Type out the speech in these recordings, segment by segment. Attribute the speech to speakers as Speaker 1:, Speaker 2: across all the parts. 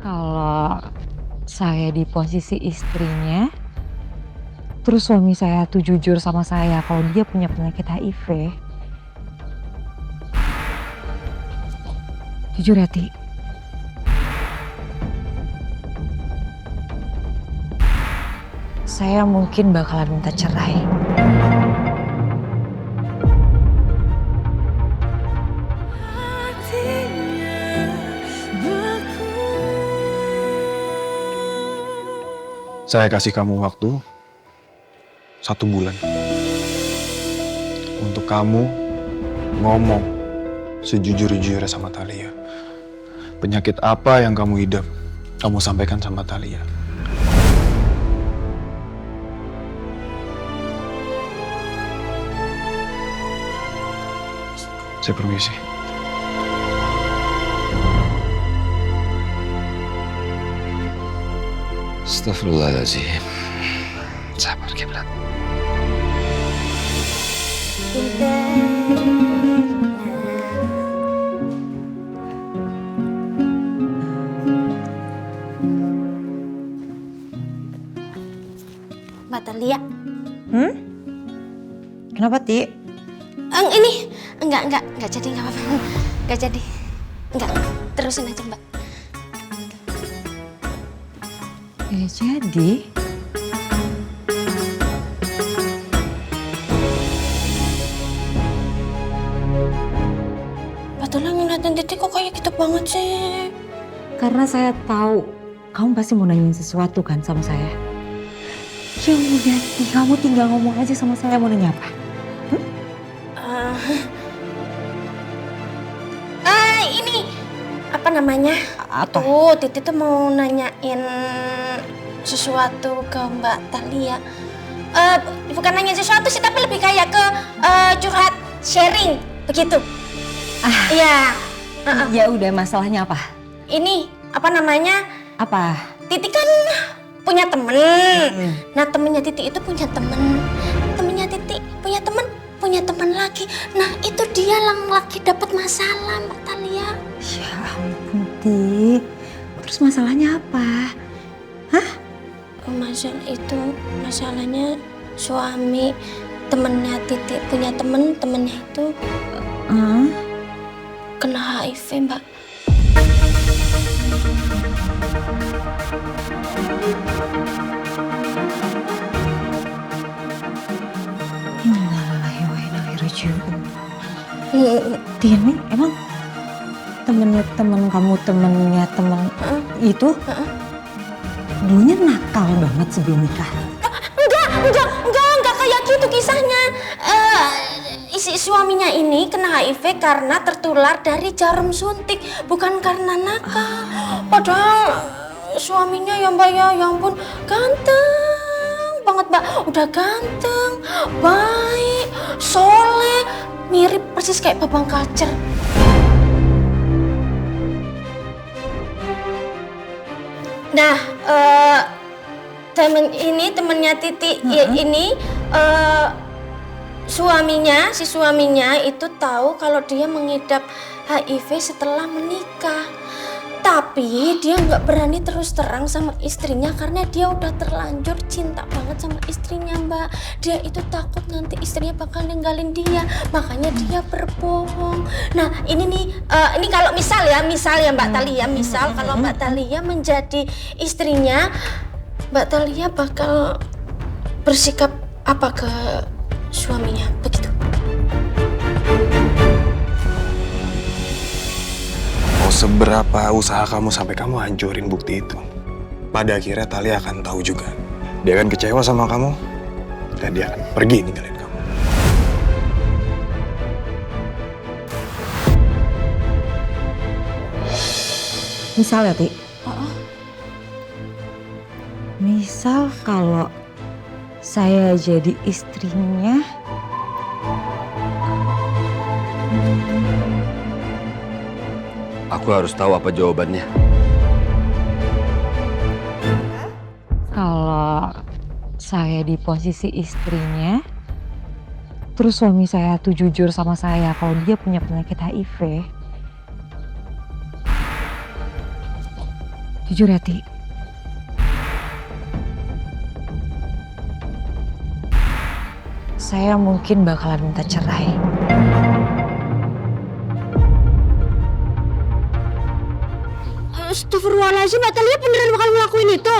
Speaker 1: Kalau saya di posisi istrinya, terus suami saya tuh jujur sama saya kalau dia punya penyakit HIV. Jujur ya, Ti. Saya mungkin bakalan minta cerai.
Speaker 2: Saya kasih kamu waktu 1 bulan untuk kamu ngomong sejujur-jujurnya sama Thalia. Penyakit apa yang kamu idap, kamu sampaikan sama Thalia. Saya permisi.
Speaker 3: Astagfirullahaladzim. Sabar, Kiblat.
Speaker 4: Mbak Thalia.
Speaker 1: Kenapa, Ti?
Speaker 4: Ini enggak jadi, enggak apa-apa. Enggak jadi. Enggak, terusin aja, Mbak.
Speaker 1: Ya jadi.
Speaker 4: Mbak Thalia ngeliatin Titi kok kayak gitu banget sih?
Speaker 1: Karena saya tahu kamu pasti mau nanyain sesuatu kan sama saya. Ya udah, Ti, kamu tinggal ngomong aja sama saya mau nanya apa.
Speaker 4: Ini apa namanya?
Speaker 1: Apa?
Speaker 4: Tuh, Titi tuh mau nanyain sesuatu ke Mbak Thalia. Bukan nanya sesuatu sih, tapi lebih kayak ke curhat, sharing, begitu. Iya.
Speaker 1: Ya udah, masalahnya apa?
Speaker 4: Ini apa namanya?
Speaker 1: Apa?
Speaker 4: Titi kan punya temen. Nah, temennya Titi itu punya temen. Temennya Titi punya temen lagi. Nah, itu dia yang lagi dapat masalah, Mbak Thalia.
Speaker 1: Ya ampun, Ti. Terus masalahnya apa?
Speaker 4: Masalahnya suami temennya Titi punya temennya itu kena HIV, Mbak.
Speaker 1: Innalillahi wa inna ilaihi raji'un. Tini, emang temennya temen kamu, temennya temen itu dulunya nakal banget sebelum nikah.
Speaker 4: Enggak kayak gitu kisahnya. Isi suaminya ini kena HIV karena tertular dari jarum suntik, bukan karena nakal. Padahal suaminya ya Mbak ya ampun ganteng banget, Mbak. Udah ganteng, baik, soleh, mirip persis kayak Babang Kacer. Nah, temennya Titi ini si suaminya itu tahu kalau dia mengidap HIV setelah menikah. Tapi dia nggak berani terus terang sama istrinya karena dia udah terlanjur cinta banget sama istrinya, Mbak. Dia itu takut nanti istrinya bakal ninggalin dia, makanya dia berbohong. Nah, ini kalau misal ya Mbak Thalia, misal kalau Mbak Thalia menjadi istrinya, Mbak Thalia bakal bersikap apa ke suaminya, begitu?
Speaker 2: Seberapa usaha kamu sampai kamu hancurin bukti itu, pada akhirnya Thalia akan tahu juga. Dia akan kecewa sama kamu dan dia akan pergi ninggalin kamu.
Speaker 1: Misal ya, Ti. Misal kalau saya jadi istrinya,
Speaker 3: Aku harus tahu apa jawabannya.
Speaker 1: kalau saya di posisi istrinya, terus suami saya tuh jujur sama saya kalau dia punya penyakit HIV. Jujur ya, Ti. Saya mungkin bakalan minta cerai.
Speaker 4: Astagfirullahaladzim, Mbak Talia beneran bakal ngelakuin itu?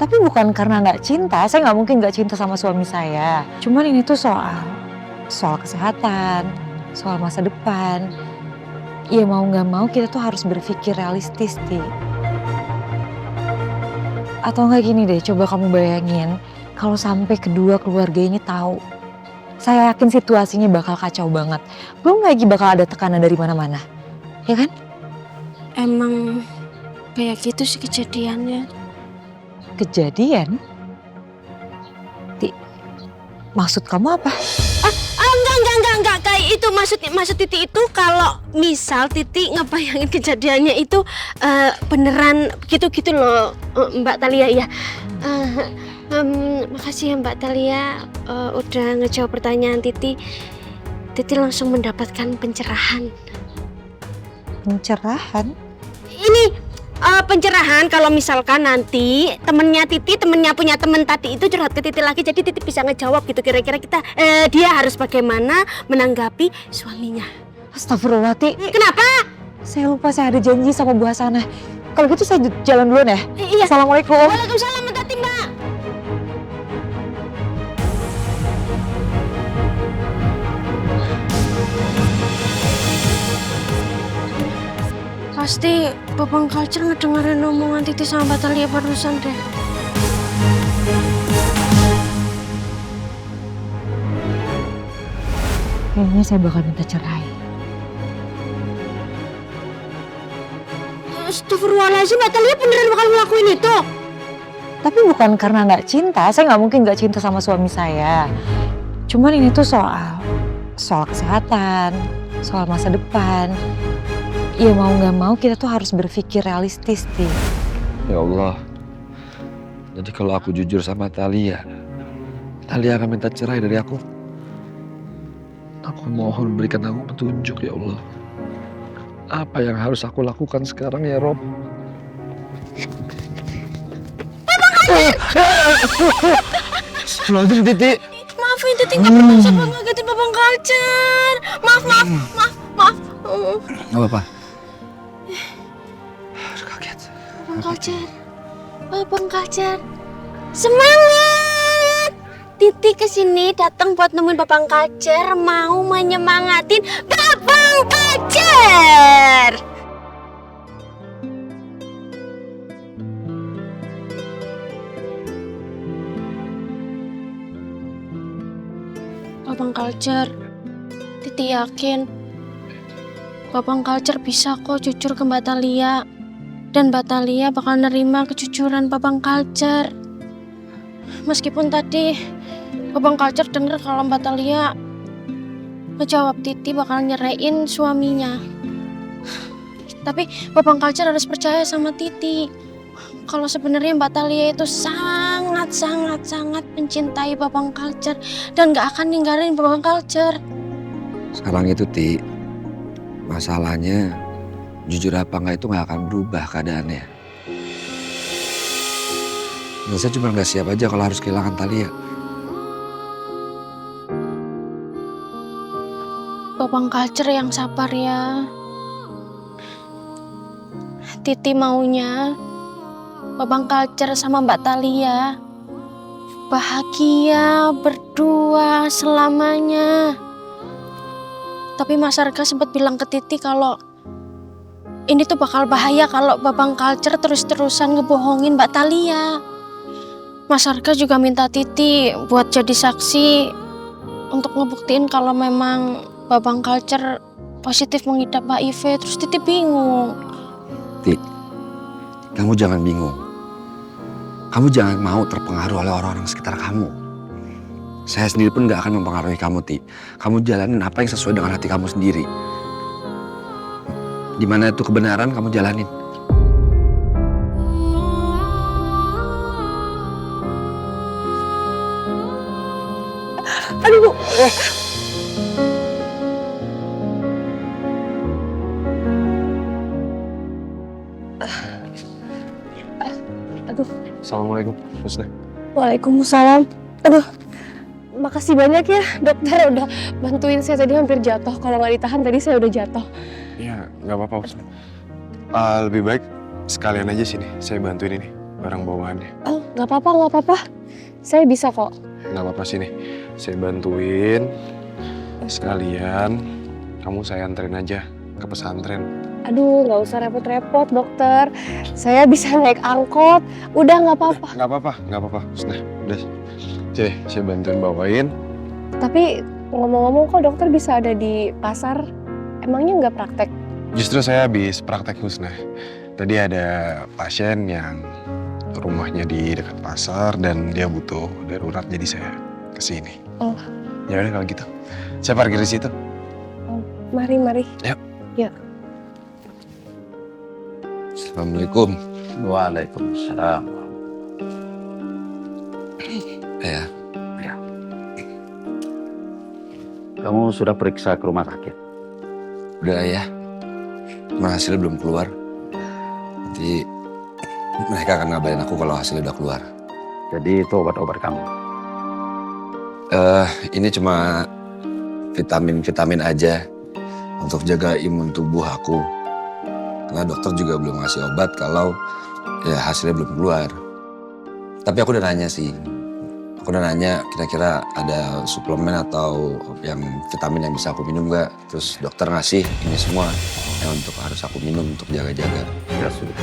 Speaker 1: Tapi bukan karena nggak cinta, saya nggak mungkin nggak cinta sama suami saya. Cuman ini tuh soal kesehatan, soal masa depan. Ya mau nggak mau kita tuh harus berpikir realistis, Ti. Atau nggak gini deh, coba kamu bayangin kalau sampai kedua keluarga ini tahu. Saya yakin situasinya bakal kacau banget. Belum lagi bakal ada tekanan dari mana-mana. Ya kan?
Speaker 4: Emang kayak gitu sih kejadiannya.
Speaker 1: Kejadian? Ti, maksud kamu apa?
Speaker 4: Enggak kayak itu maksud Titi itu kalau misal Titi ngebayangin kejadiannya itu beneran gitu loh Mbak Talia ya. Makasih ya Mbak Talia udah ngejawab pertanyaan Titi. Titi langsung mendapatkan pencerahan.
Speaker 1: Pencerahan?
Speaker 4: Ini pencerahan kalau misalkan nanti temennya punya temen tadi itu curhat ke Titi lagi, jadi Titi bisa ngejawab gitu kira-kira dia harus bagaimana menanggapi suaminya.
Speaker 1: Astagfirullah, Ti.
Speaker 4: Kenapa?
Speaker 1: Saya lupa saya ada janji sama Bu Hasanah. Kalau gitu saya jalan duluan ya.
Speaker 4: Iya.
Speaker 1: Assalamualaikum.
Speaker 4: Waalaikumsalam Mbak Tati, Mbak. Pasti Babang Culture ngedengerin omongan Titi sama Mbak Talia barusan deh.
Speaker 1: Kayaknya saya bakal minta cerai.
Speaker 4: Astagfirullahaladzim, Mbak Talia beneran bakal ngelakuin itu?
Speaker 1: Tapi bukan karena nggak cinta, saya nggak mungkin nggak cinta sama suami saya. Cuman ini tuh soal kesehatan, soal masa depan. Ya mau nggak mau kita tuh harus berpikir realistis, Ti.
Speaker 3: Ya Allah. Jadi kalau aku jujur sama Talia akan minta cerai dari aku. Aku mohon berikan aku petunjuk ya Allah. Apa yang harus aku lakukan sekarang ya Rob? Astagfirullahaladzim, Titi.
Speaker 4: Maafin Titi nggak bermaksud ngagetin Babang Culture. Maaf.
Speaker 3: Gak apa-apa. Kaget.
Speaker 4: Babang Culture. Semangat! Titi kesini datang buat nemuin Babang Culture, mau menyemangatin Babang Culture. Babang Culture, Titi yakin Babang Culture bisa kok jujur ke Mbak Talia. Dan Mbak Talia bakal nerima kejujuran Babang Culture. Meskipun tadi Babang Culture denger kalau Mbak Talia ngejawab Titi bakal nyerain suaminya. Tapi Babang Culture harus percaya sama Titi. Kalau sebenarnya Mbak Talia itu sangat mencintai Babang Culture dan gak akan ninggalin Babang Culture.
Speaker 3: Sekarang itu, Ti, masalahnya jujur apa enggak itu gak akan berubah keadaannya. Dan saya cuma gak siap aja kalau harus kehilangan Talia.
Speaker 4: Babang Culture yang sabar ya. Titi maunya Babang Culture sama Mbak Talia bahagia berdua selamanya. Tapi Mas Arga sempat bilang ke Titi kalau ini tuh bakal bahaya kalau Babang Culture terus-terusan ngebohongin Mbak Talia. Mas Arga juga minta Titi buat jadi saksi untuk ngebuktiin kalau memang Babang Culture positif mengidap HIV. Terus Titi bingung.
Speaker 3: Ti, kamu jangan bingung. Kamu jangan mau terpengaruh oleh orang-orang sekitar kamu. Saya sendiri pun gak akan mempengaruhi kamu, Ti. Kamu jalanin apa yang sesuai dengan hati kamu sendiri. Dimana itu kebenaran, kamu jalanin.
Speaker 1: Aduh,
Speaker 5: Aduh.
Speaker 2: Assalamualaikum, Husna.
Speaker 5: Waalaikumsalam. Aduh, makasih banyak ya dokter udah bantuin saya, tadi hampir jatuh. Kalau nggak ditahan tadi saya udah jatuh.
Speaker 2: Iya, nggak apa-apa, Husna. Lebih baik sekalian aja sini, saya bantuin ini barang bawaannya.
Speaker 5: Oh, nggak apa-apa. Saya bisa kok.
Speaker 2: Nggak apa-apa sini, saya bantuin sekalian. Kamu saya anterin aja ke pesantren.
Speaker 5: Aduh, nggak usah repot-repot dokter. Saya bisa naik angkot. Udah nggak apa-apa.
Speaker 2: Nggak apa-apa, Husna. Udah, sini, saya bantuin bawain.
Speaker 5: Tapi ngomong-ngomong kok dokter bisa ada di pasar? Emangnya nggak praktek?
Speaker 2: Justru saya habis praktek, Husna. Tadi ada pasien yang rumahnya di dekat pasar dan dia butuh darurat, jadi saya kesini.
Speaker 5: Oh.
Speaker 2: Ya udah kalau gitu, saya parkir di situ.
Speaker 5: Oh, mari.
Speaker 2: Yuk.
Speaker 5: Yuk.
Speaker 3: Assalamualaikum.
Speaker 6: Waalaikumsalam.
Speaker 3: Ya,
Speaker 6: Kamu sudah periksa ke rumah sakit?
Speaker 3: udah ya. Cuma hasilnya belum keluar. Nanti mereka akan ngabarin aku kalau hasilnya udah keluar.
Speaker 6: Jadi itu obat-obat kamu.
Speaker 3: Ini cuma vitamin aja untuk jaga imun tubuh aku. Karena dokter juga belum ngasih obat kalau ya hasilnya belum keluar. Tapi aku udah nanya sih. Aku udah nanya kira-kira ada suplemen atau yang vitamin yang bisa aku minum nggak. Terus dokter ngasih ini semua yang harus aku minum untuk jaga-jaga.
Speaker 6: Ya sudah.